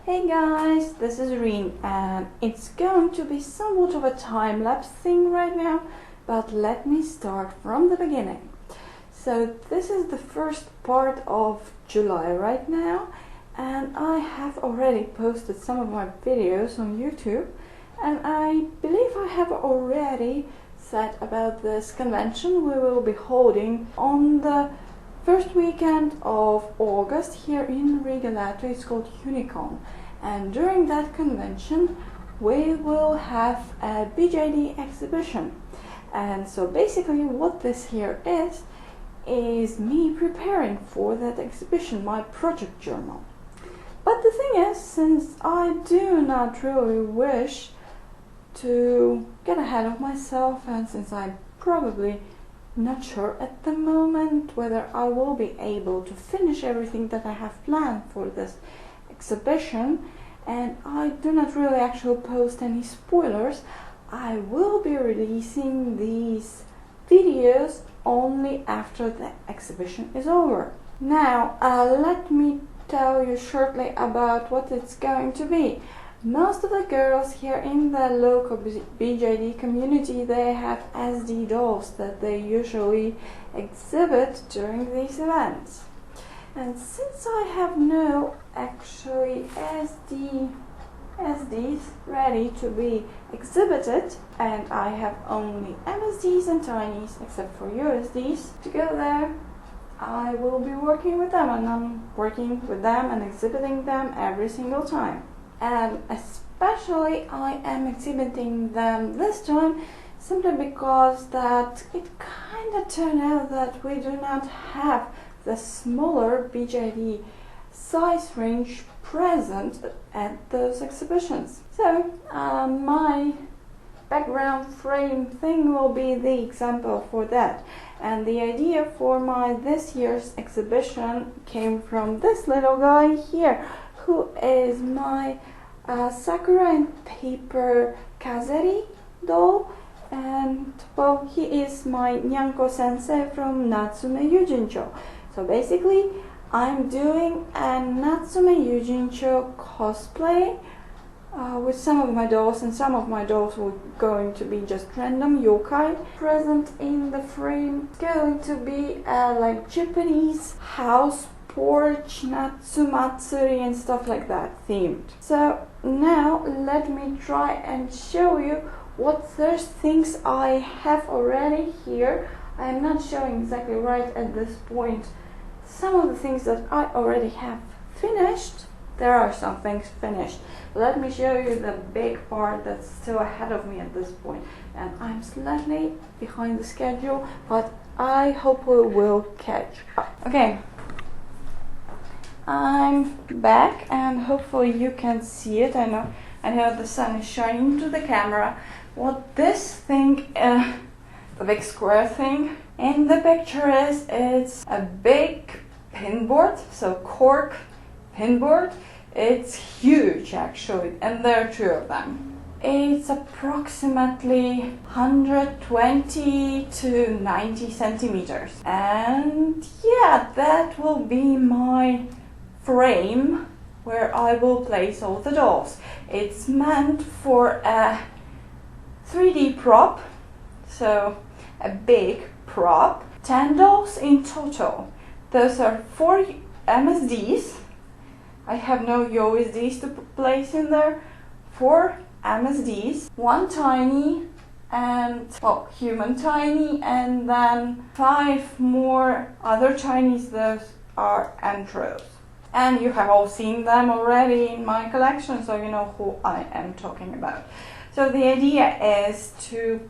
Hey guys, this is Riin and it's going to be somewhat of a time-lapse thing right now, but let me start from the beginning. So this is the first part of July right now, and I have already posted some of my videos on YouTube, and I believe I have already said about this convention we will be holding on the first weekend of August here in Riga, Latvia. It's called Unicon, and during that convention we will have a BJD exhibition. And so basically what this here is me preparing for that exhibition, my project journal. But the thing is, since I do not really wish to get ahead of myself, and since I'm probably not sure at the moment whether I will be able to finish everything that I have planned for this exhibition, and I do not really actually post any spoilers, I will be releasing these videos only after the exhibition is over. Now let me tell you shortly about what it's going to be. Most of the girls here in the local BJD community, they have SD dolls that they usually exhibit during these events. And since I have no actually SDs ready to be exhibited, and I have only MSDs and Tinies except for USDs to go there, I will be working with them, and I'm working with them and exhibiting them every single time. And especially I am exhibiting them this time simply because that it kind of turned out that we do not have the smaller BJD size range present at those exhibitions. So my background frame thing will be the example for that. And the idea for my this year's exhibition came from this little guy here, who is my Sakura and paper Kazari doll, and well, he is my Nyanko sensei from Natsume Yujincho. So basically I'm doing a Natsume Yujincho cosplay with some of my dolls, and some of my dolls were going to be just random yokai present in the frame. It's going to be like Japanese house porch, Natsumatsuri and stuff like that themed. So now let me try and show you what those things I have already here. I am not showing exactly right at this point some of the things that I already have finished. There are some things finished. Let me show you the big part that's still ahead of me at this point. And I'm slightly behind the schedule, but I hope we will catch up. Okay. I'm back, and hopefully you can see it. I know the sun is shining into the camera. What this thing, the big square thing in the picture is, it's a big pinboard, so cork pinboard. It's huge actually, and there are two of them. It's approximately 120 to 90 centimeters, and yeah, that will be my frame where I will place all the dolls. It's meant for a 3D prop, so a big prop. 10 dolls in total. Those are 4 MSDs. I have no USDs to place in there. 4 MSDs, 1 tiny, and well, human tiny, and then 5 more other tinies. Those are Entros. And you have all seen them already in my collection, so you know who I am talking about. So the idea is to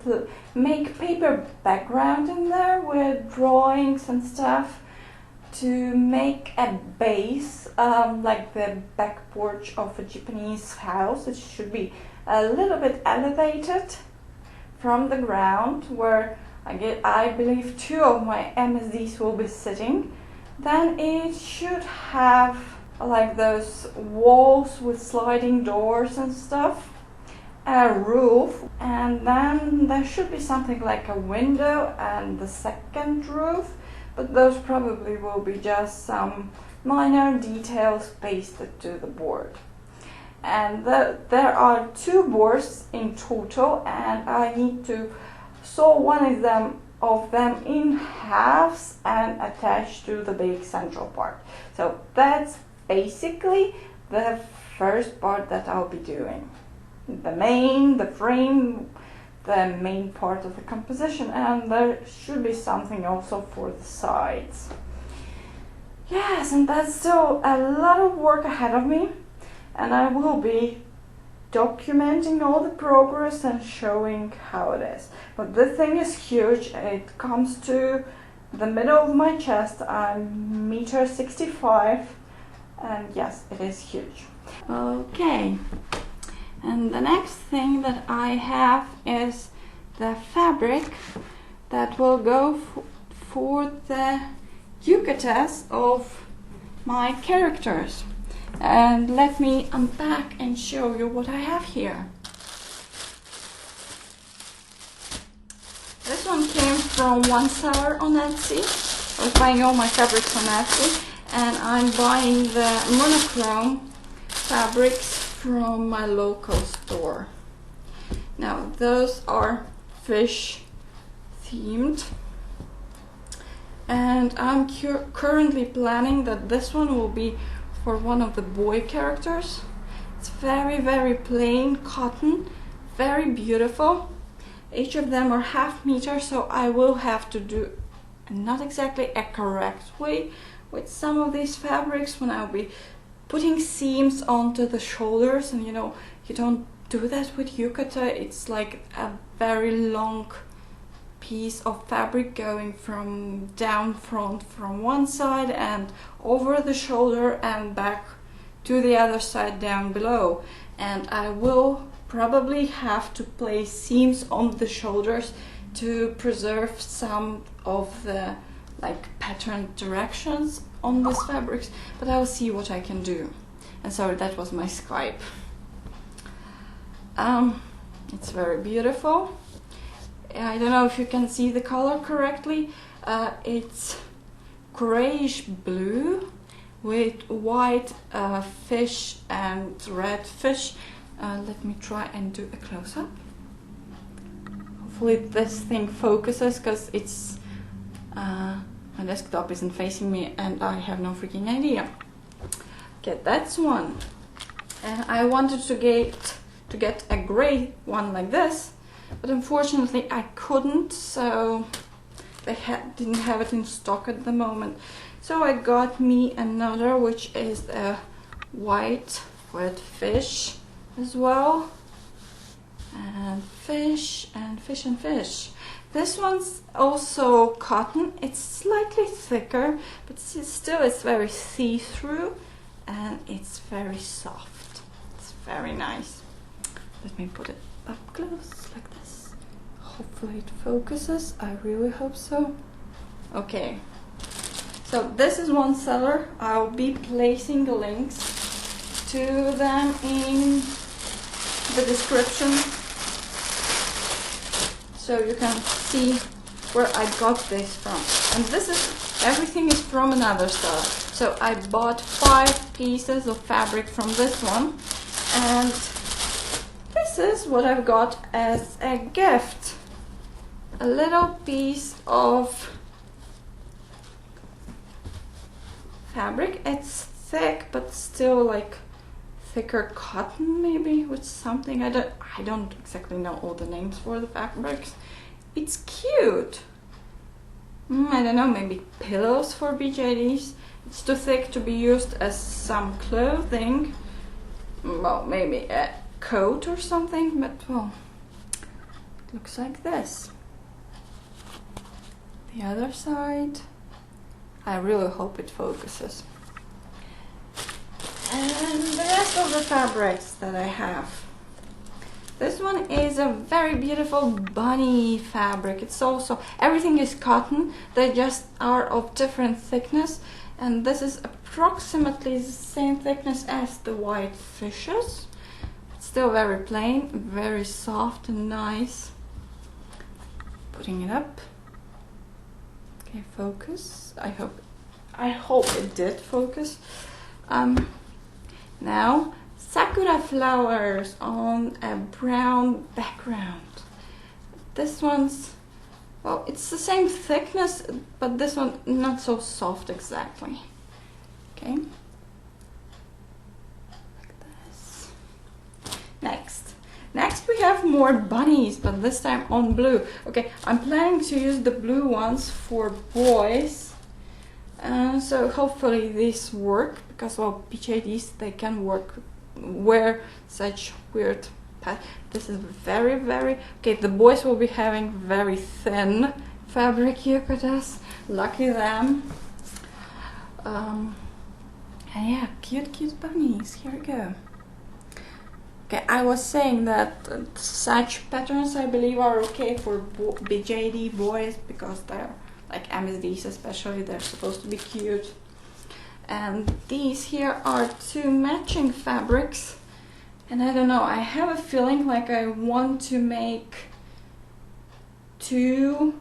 make paper background in there with drawings and stuff, to make a base, like the back porch of a Japanese house. It should be a little bit elevated from the ground, where I believe 2 of my MSDs will be sitting. Then it should have like those walls with sliding doors and stuff, a roof, and then there should be something like a window and the second roof, but those probably will be just some minor details pasted to the board. and there are 2 boards in total, and I need to sew one of them in halves and attach to the big central part. So that's basically the first part that I'll be doing. The frame, the main part of the composition, and there should be something also for the sides. Yes, and that's still a lot of work ahead of me, and I will be documenting all the progress and showing how it is. But the thing is huge. It comes to the middle of my chest. I'm 1.65 meters, and yes, it is huge. Okay, and the next thing that I have is the fabric that will go for the yukatas of my characters. And let me unpack and show you what I have here. This one came from one seller on Etsy. I was buying all my fabrics on Etsy, and I'm buying the monochrome fabrics from my local store. Now those are fish themed, and I'm currently planning that this one will be for one of the boy characters. It's very, very plain cotton, very beautiful. Each of them are 1/2 meter, so I will have to do not exactly a correct way with some of these fabrics when I'll be putting seams onto the shoulders. And you know, you don't do that with yukata. It's like a very long piece of fabric going from down front from one side and over the shoulder and back to the other side down below. And I will probably have to place seams on the shoulders to preserve some of the pattern directions on these fabrics, but I'll see what I can do. And sorry, that was my Skype. It's very beautiful. I don't know if you can see the color correctly. It's grayish blue with white fish and red fish. Let me try and do a close-up. Hopefully this thing focuses, because it's my desktop isn't facing me and I have no freaking idea. Okay, that's one. And I wanted to get a gray one like this, but unfortunately I couldn't, so they didn't have it in stock at the moment. So I got me another, which is a white with fish as well, and fish and fish and fish. This one's also cotton. It's slightly thicker, but still it's very see-through and it's very soft. It's very nice. Let me put it up close like this. Hopefully it focuses. I really hope so. Okay, so this is one seller. I'll be placing the links to them in the description, so you can see where I got this from. And this is, everything is from another seller. So I bought 5 pieces of fabric from this one, and this is what I've got as a gift. A little piece of fabric. It's thick, but still like thicker cotton, maybe, with something. I don't exactly know all the names for the fabrics. It's cute. I don't know, maybe pillows for BJDs. It's too thick to be used as some clothing. Well, maybe a coat or something, but well, it looks like this. The other side, I really hope it focuses. And the rest of the fabrics that I have. This one is a very beautiful bunny fabric. It's also, everything is cotton. They just are of different thickness. And this is approximately the same thickness as the white fishes. It's still very plain, very soft and nice. Putting it up. Okay, focus. I hope it did focus. Now, sakura flowers on a brown background. This one's, well, it's the same thickness, but this one not so soft exactly. Okay. Like this. Next we have more bunnies, but this time on blue. Okay, I'm planning to use the blue ones for boys. So hopefully these work, because well, BJDs, they can wear such weird patterns. This is very, okay, the boys will be having very thin fabric yukatas. Lucky them. And yeah, cute bunnies. Here we go. Okay, I was saying that such patterns I believe are okay for BJD boys, because they're like MSDs especially, they're supposed to be cute. And these here are two matching fabrics, and I don't know, I have a feeling like I want to make two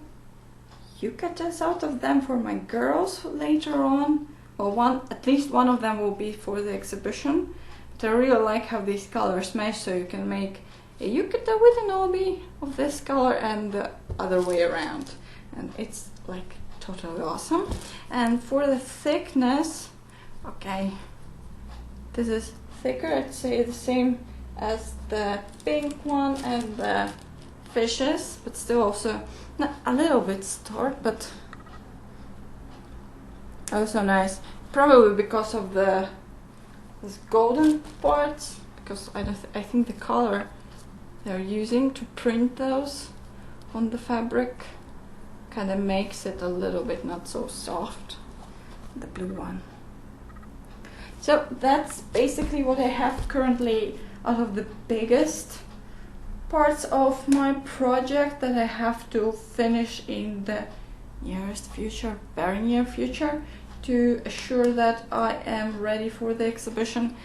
yukatas out of them for my girls later on. Well, at least one of them will be for the exhibition. But I really like how these colors match, so you can make a yukata with an obi of this color and the other way around. And it's like totally awesome. And for the thickness, okay, this is thicker, I'd say the same as the pink one and the fishes, but still also not a little bit stark, but also nice. Probably because of this golden parts, because I think the color they're using to print those on the fabric kind of makes it a little bit not so soft, the blue one. So that's basically what I have currently out of the biggest parts of my project that I have to finish in the nearest future, very near future, to assure that I am ready for the exhibition.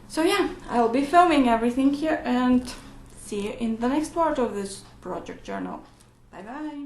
So yeah, I'll be filming everything here and see you in the next part of this project journal. Bye bye!